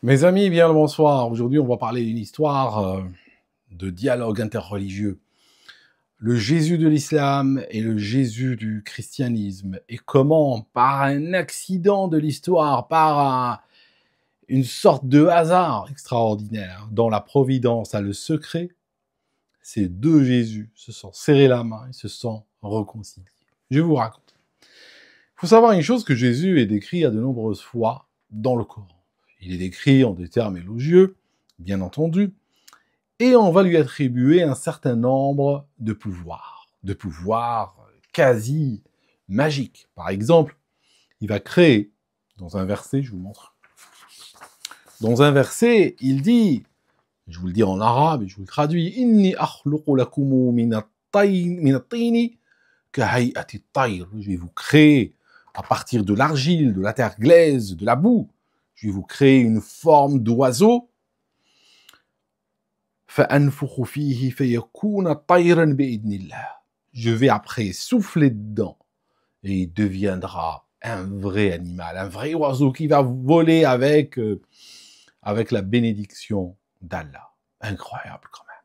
Mes amis, bien le bonsoir. Aujourd'hui, on va parler d'une histoire de dialogue interreligieux. Le Jésus de l'islam et le Jésus du christianisme. Et comment, par un accident de l'histoire, une sorte de hasard extraordinaire, dont la providence a le secret, ces deux Jésus se sont serrés la main et se sont réconciliés. Je vous raconte. Il faut savoir une chose, que Jésus est décrit à de nombreuses fois dans le Coran. Il est décrit en des termes élogieux, bien entendu, et on va lui attribuer un certain nombre de pouvoirs quasi magiques. Par exemple, il va créer, dans un verset, je vous montre, dans un verset, il dit, je vous le dis en arabe et je vous le traduis, « Inni akhluqu lakumu min at-tayni kahay'ati at-tayr » Je vais vous créer à partir de l'argile, de la terre glaise, de la boue. Je vais vous créer une forme d'oiseau. Je vais après souffler dedans et il deviendra un vrai animal, un vrai oiseau qui va voler avec la bénédiction d'Allah. Incroyable quand même.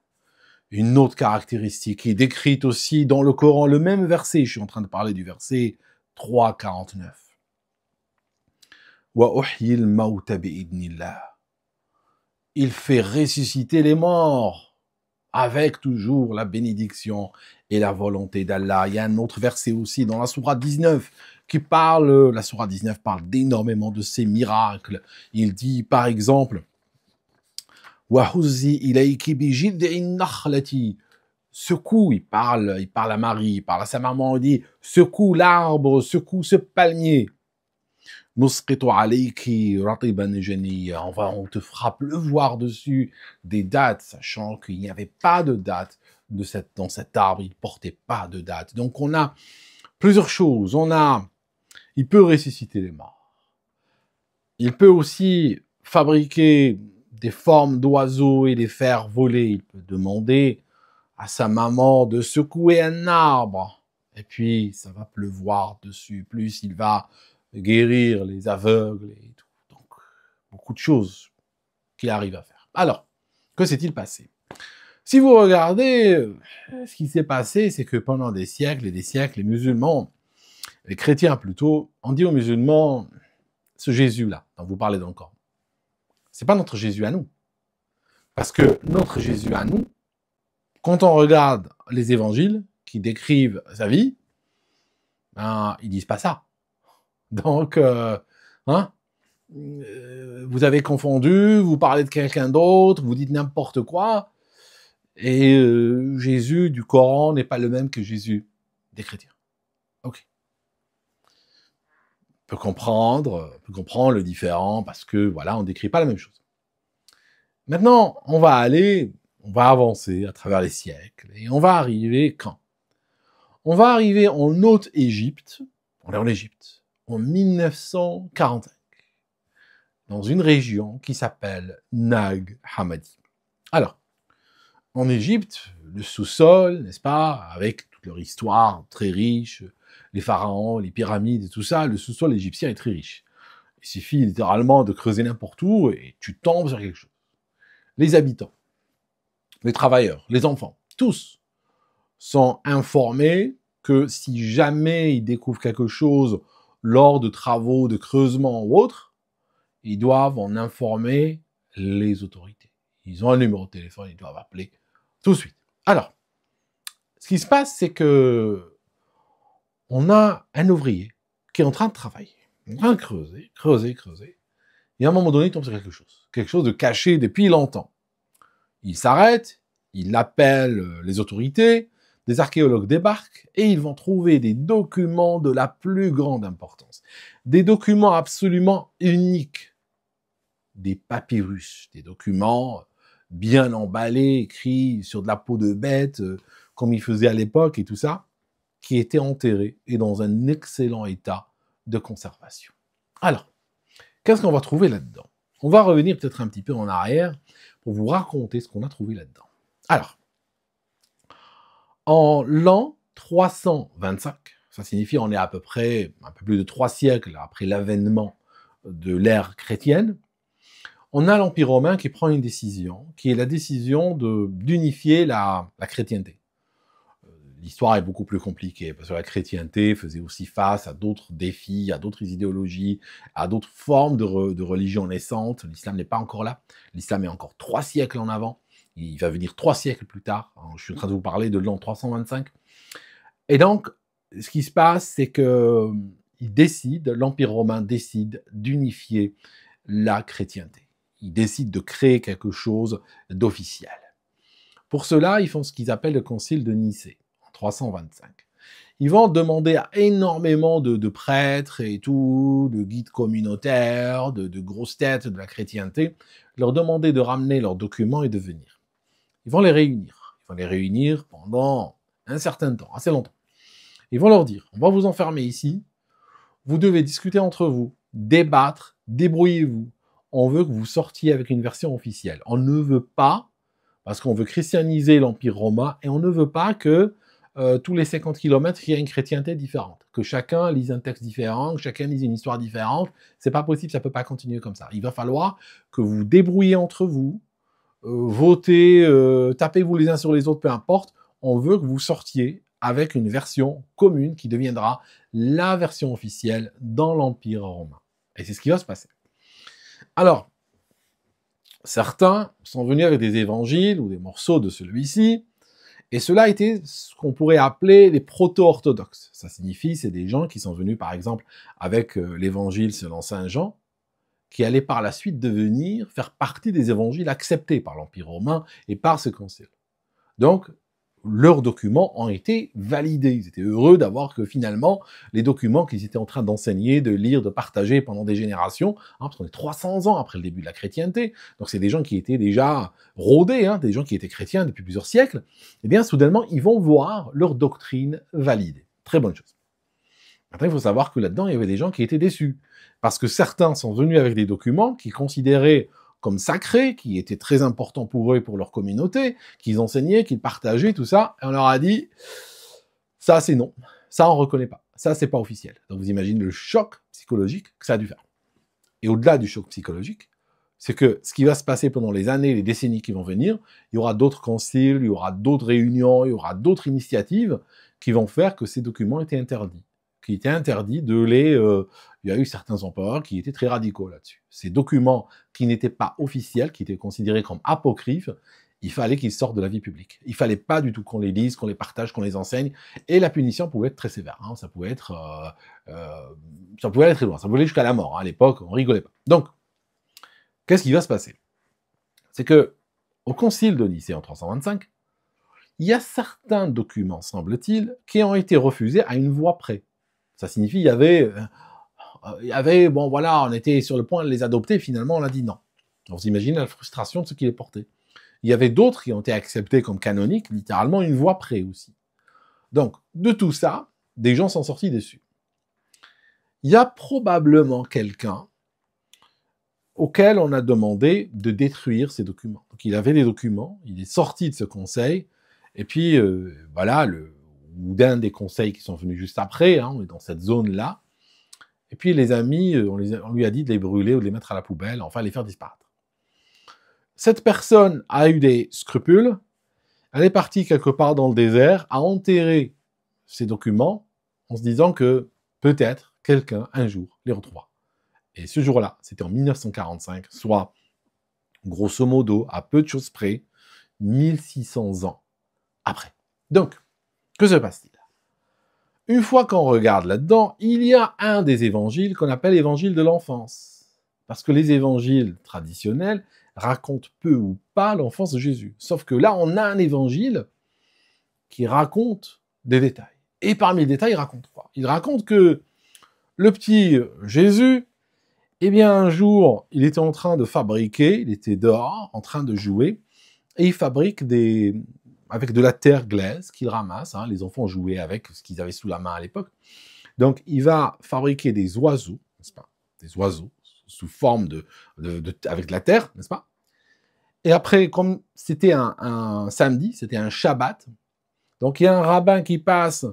Une autre caractéristique qui est décrite aussi dans le Coran, le même verset, je suis en train de parler du verset 3,49. Il fait ressusciter les morts avec toujours la bénédiction et la volonté d'Allah. Il y a un autre verset aussi dans la sourate 19 qui parle, la sourate 19 parle d'énormément de ces miracles. Il dit par exemple, secoue, il parle à Marie, il parle à sa maman, il dit secoue l'arbre, secoue ce palmier. On te fera pleuvoir dessus des dattes, sachant qu'il n'y avait pas de date dans cet arbre, il ne portait pas de date. Donc on a plusieurs choses. Il peut ressusciter les morts. Il peut aussi fabriquer des formes d'oiseaux et les faire voler. Il peut demander à sa maman de secouer un arbre. Et puis ça va pleuvoir dessus. Plus il va guérir les aveugles et tout. Donc, beaucoup de choses qu'il arrive à faire. Alors, que s'est-il passé? Si vous regardez, ce qui s'est passé, c'est que pendant des siècles et des siècles, les musulmans, les chrétiens plutôt, ont dit aux musulmans, ce Jésus-là, dont vous parlez dans le Coran, c'est pas notre Jésus à nous. Parce que notre Jésus à nous, quand on regarde les évangiles qui décrivent sa vie, ben, ils disent pas ça. Donc, vous avez confondu, vous parlez de quelqu'un d'autre, vous dites n'importe quoi, et Jésus du Coran n'est pas le même que Jésus des chrétiens. Ok. On peut comprendre le différent, parce que, voilà, on ne décrit pas la même chose. Maintenant, on va avancer à travers les siècles, et on va arriver quand? On va arriver en Haute-Égypte, on est en Égypte, en 1945, dans une région qui s'appelle Nag Hammadi. Alors, en Égypte, le sous-sol, n'est-ce pas, avec toute leur histoire très riche, les pharaons, les pyramides et tout ça, le sous-sol égyptien est très riche. Il suffit littéralement de creuser n'importe où et tu tombes sur quelque chose. Les habitants, les travailleurs, les enfants, tous sont informés que si jamais ils découvrent quelque chose lors de travaux de creusement ou autre, ils doivent en informer les autorités. Ils ont un numéro de téléphone, ils doivent appeler tout de suite. Alors, ce qui se passe, c'est que on a un ouvrier qui est en train de travailler, en train de creuser. Et à un moment donné, il tombe sur quelque chose de caché depuis longtemps. Il s'arrête, il appelle les autorités, des archéologues débarquent et ils vont trouver des documents de la plus grande importance. Des documents absolument uniques. Des papyrus, des documents bien emballés, écrits sur de la peau de bête, comme ils faisaient à l'époque et tout ça, qui étaient enterrés et dans un excellent état de conservation. Alors, qu'est-ce qu'on va trouver là-dedans? On va revenir peut-être un petit peu en arrière pour vous raconter ce qu'on a trouvé là-dedans. Alors, en l'an 325, ça signifie on est à peu près un peu plus de 3 siècles après l'avènement de l'ère chrétienne, on a l'Empire romain qui prend une décision, qui est la décision d'unifier la chrétienté. L'histoire est beaucoup plus compliquée, parce que la chrétienté faisait aussi face à d'autres défis, à d'autres idéologies, à d'autres formes de religion naissantes. L'islam n'est pas encore là. L'islam est encore 3 siècles en avant. Il va venir 3 siècles plus tard. Je suis en train de vous parler de l'an 325. Et donc, ce qui se passe, c'est que l'Empire romain décide d'unifier la chrétienté. Il décide de créer quelque chose d'officiel. Pour cela, ils font ce qu'ils appellent le concile de Nicée. 325. Ils vont demander à énormément de prêtres et tout, de guides communautaires, de grosses têtes de la chrétienté, leur demander de ramener leurs documents et de venir. Ils vont les réunir. Ils vont les réunir pendant un certain temps, assez longtemps. Ils vont leur dire, on va vous enfermer ici, vous devez discuter entre vous, débattre, débrouillez-vous. On veut que vous sortiez avec une version officielle. On ne veut pas, parce qu'on veut christianiser l'Empire romain, et on ne veut pas que tous les 50 kilomètres, il y a une chrétienté différente. Que chacun lise un texte différent, que chacun lise une histoire différente. C'est pas possible, ça peut pas continuer comme ça. Il va falloir que vous vous débrouillez entre vous, votez, tapez-vous les uns sur les autres, peu importe. On veut que vous sortiez avec une version commune qui deviendra la version officielle dans l'Empire romain. Et c'est ce qui va se passer. Alors, certains sont venus avec des évangiles ou des morceaux de celui-ci, et cela était ce qu'on pourrait appeler les proto-orthodoxes. Ça signifie, c'est des gens qui sont venus, par exemple, avec l'évangile selon Saint Jean, qui allaient par la suite devenir, faire partie des évangiles acceptés par l'Empire romain et par ce concile. Donc, leurs documents ont été validés. Ils étaient heureux d'avoir que finalement, les documents qu'ils étaient en train d'enseigner, de lire, de partager pendant des générations, parce qu'on est 300 ans après le début de la chrétienté, donc c'est des gens qui étaient déjà rodés, des gens qui étaient chrétiens depuis plusieurs siècles, eh bien soudainement, ils vont voir leur doctrine validée. Très bonne chose. Maintenant, il faut savoir que là-dedans, il y avait des gens qui étaient déçus, parce que certains sont venus avec des documents qu'ils considéraient comme sacrés, qui étaient très importants pour eux et pour leur communauté, qu'ils enseignaient, qu'ils partageaient, tout ça, et on leur a dit, ça c'est non, ça on reconnaît pas, ça c'est pas officiel. Donc vous imaginez le choc psychologique que ça a dû faire. Et au-delà du choc psychologique, c'est que ce qui va se passer pendant les années, les décennies qui vont venir, il y aura d'autres conciles, il y aura d'autres réunions, il y aura d'autres initiatives qui vont faire que ces documents étaient interdits. Qui était interdit de les... il y a eu certains empereurs qui étaient très radicaux là-dessus. Ces documents qui n'étaient pas officiels, qui étaient considérés comme apocryphes, il fallait qu'ils sortent de la vie publique. Il fallait pas du tout qu'on les lise, qu'on les partage, qu'on les enseigne, et la punition pouvait être très sévère. Ça pouvait être... ça pouvait aller très loin, ça pouvait aller jusqu'à la mort. À l'époque, on rigolait pas. Donc, qu'est-ce qui va se passer? C'est que, au concile de Nicée en 325, il y a certains documents, semble-t-il, qui ont été refusés à une voix près. Ça signifie, il y avait, bon voilà, on était sur le point de les adopter, finalement on a dit non. Donc vous imaginez la frustration de ceux qui les portaient. Il y avait d'autres qui ont été acceptés comme canoniques, littéralement une voix près aussi. Donc, de tout ça, des gens sont sortis déçus. Il y a probablement quelqu'un auquel on a demandé de détruire ces documents. Donc il avait des documents, il est sorti de ce conseil, et puis voilà, ou d'un des conseils qui sont venus juste après, on est dans cette zone-là, et puis les amis, on lui a dit de les brûler ou de les mettre à la poubelle, enfin les faire disparaître. Cette personne a eu des scrupules, elle est partie quelque part dans le désert, a enterré ces documents, en se disant que peut-être quelqu'un, un jour, les retrouvera. Et ce jour-là, c'était en 1945, soit, grosso modo, à peu de choses près, 1600 ans après. Donc, que se passe-t-il? Une fois qu'on regarde là-dedans, il y a un des évangiles qu'on appelle l'évangile de l'enfance. Parce que les évangiles traditionnels racontent peu ou pas l'enfance de Jésus. Sauf que là, on a un évangile qui raconte des détails. Et parmi les détails, il raconte quoi? Il raconte que le petit Jésus, eh bien, un jour, il était en train de fabriquer, il était dehors, en train de jouer, et il fabrique avec de la terre glaise qu'il ramasse, les enfants jouaient avec ce qu'ils avaient sous la main à l'époque. Donc, il va fabriquer des oiseaux, n'est-ce pas? Des oiseaux, sous forme avec de la terre, n'est-ce pas? Et après, comme c'était un samedi, c'était un Shabbat, donc il y a un rabbin qui passe,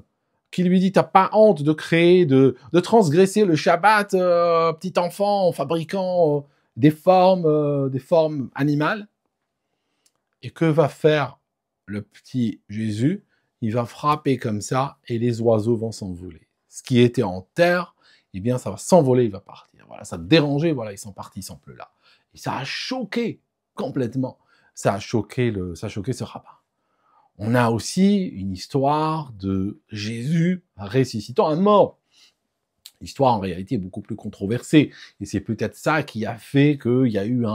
qui lui dit, t'as pas honte de créer, de transgresser le Shabbat, petit enfant, en fabriquant des formes animales. Et que va faire le petit Jésus? Il va frapper comme ça et les oiseaux vont s'envoler. Ce qui était en terre, eh bien, ça va s'envoler, il va partir. Voilà, ça dérangeait, voilà, ils sont partis, ils sont plus là. Et ça a choqué complètement. Ça a choqué ce rabbin. On a aussi une histoire de Jésus ressuscitant un mort. L'histoire, en réalité, est beaucoup plus controversée. Et c'est peut-être ça qui a fait qu'il y a eu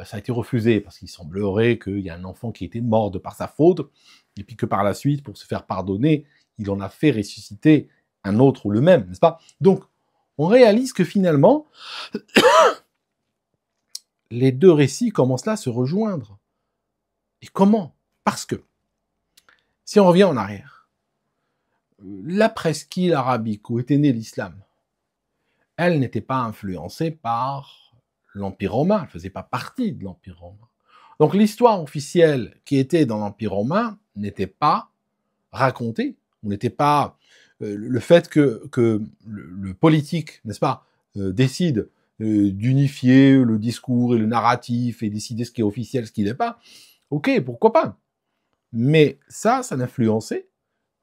ça a été refusé, parce qu'il semblerait qu'il y a un enfant qui était mort de par sa faute, et puis que par la suite, pour se faire pardonner, il en a fait ressusciter un autre ou le même, n'est-ce pas? Donc, on réalise que finalement, les deux récits commencent là à se rejoindre. Et comment? Parce que, si on revient en arrière, la presqu'île arabique où était né l'islam, elle n'était pas influencée par l'Empire romain, elle ne faisait pas partie de l'Empire romain. Donc l'histoire officielle qui était dans l'Empire romain n'était pas racontée, n'était pas le fait que le politique, n'est-ce pas, décide d'unifier le discours et le narratif et décider ce qui est officiel, ce qui n'est pas. Ok, pourquoi pas? Mais ça n'influençait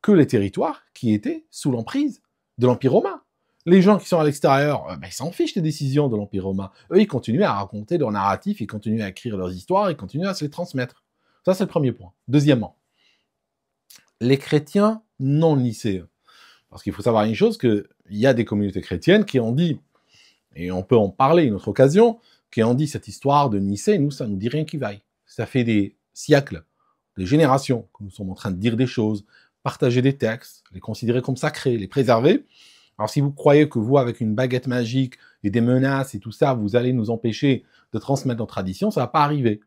que les territoires qui étaient sous l'emprise de l'Empire romain. Les gens qui sont à l'extérieur, ils s'en fichent des décisions de l'Empire romain. Eux, ils continuent à raconter leur narratif, ils continuent à écrire leurs histoires, ils continuent à se les transmettre. Ça, c'est le premier point. Deuxièmement, les chrétiens non nicéens. Parce qu'il faut savoir une chose, qu'il y a des communautés chrétiennes qui ont dit, et on peut en parler une autre occasion, qui ont dit cette histoire de Nicée, nous, ça nous dit rien qui vaille. Ça fait des siècles, des générations que nous sommes en train de dire des choses, partager des textes, les considérer comme sacrés, les préserver. Alors si vous croyez que vous, avec une baguette magique et des menaces et tout ça, vous allez nous empêcher de transmettre nos traditions, ça va pas arriver.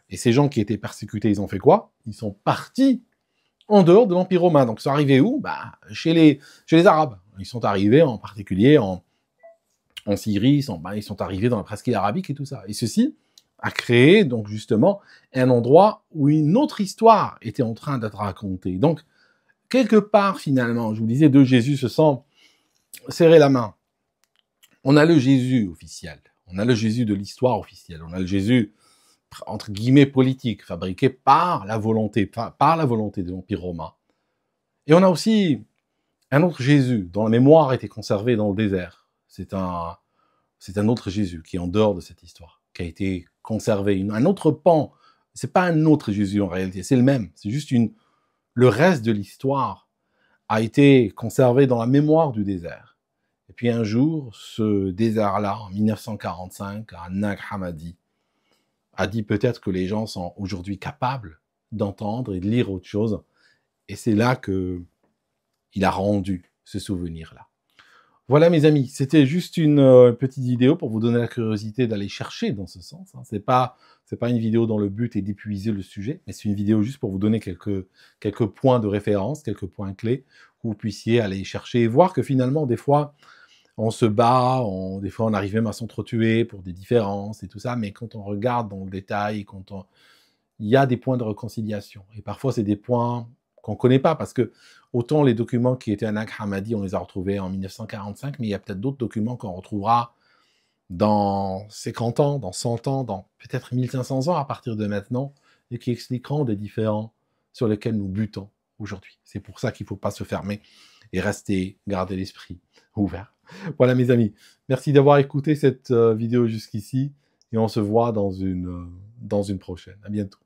Et ces gens qui étaient persécutés, ils ont fait quoi? Ils sont partis en dehors de l'Empire romain. Donc ils sont arrivés où? Chez les Arabes. Ils sont arrivés en particulier en Syrie, ils sont arrivés dans la presqu'île arabique et tout ça. Et ceci a créé donc justement un endroit où une autre histoire était en train d'être racontée. Donc, quelque part finalement, je vous disais, de Jésus se sent serrer la main. On a le Jésus officiel, on a le Jésus de l'histoire officielle, on a le Jésus entre guillemets politique, fabriqué par la volonté de l'Empire romain. Et on a aussi un autre Jésus dont la mémoire a été conservée dans le désert. C'est un autre Jésus qui est en dehors de cette histoire, qui a été conservé. Un autre pan. C'est pas un autre Jésus en réalité, c'est le même. C'est juste le reste de l'histoire a été conservé dans la mémoire du désert. Et puis un jour, ce désert-là, en 1945, à Nag Hammadi, a dit peut-être que les gens sont aujourd'hui capables d'entendre et de lire autre chose. Et c'est là que il a rendu ce souvenir-là. Voilà mes amis, c'était juste une petite vidéo pour vous donner la curiosité d'aller chercher dans ce sens. Hein. C'est pas une vidéo dont le but est d'épuiser le sujet, mais c'est une vidéo juste pour vous donner quelques points de référence, quelques points clés, où vous puissiez aller chercher et voir que finalement, des fois, on se bat, des fois on arrive même à s'entretuer pour des différences et tout ça, mais quand on regarde dans le détail, il y a des points de réconciliation. Et parfois, c'est des points qu'on ne connaît pas, parce que autant les documents qui étaient à Nag Hammadi, on les a retrouvés en 1945, mais il y a peut-être d'autres documents qu'on retrouvera dans 50 ans, dans 100 ans, dans peut-être 1500 ans à partir de maintenant, et qui expliqueront des différends sur lesquels nous butons aujourd'hui. C'est pour ça qu'il ne faut pas se fermer et garder l'esprit ouvert. Voilà mes amis, merci d'avoir écouté cette vidéo jusqu'ici, et on se voit dans une prochaine. À bientôt.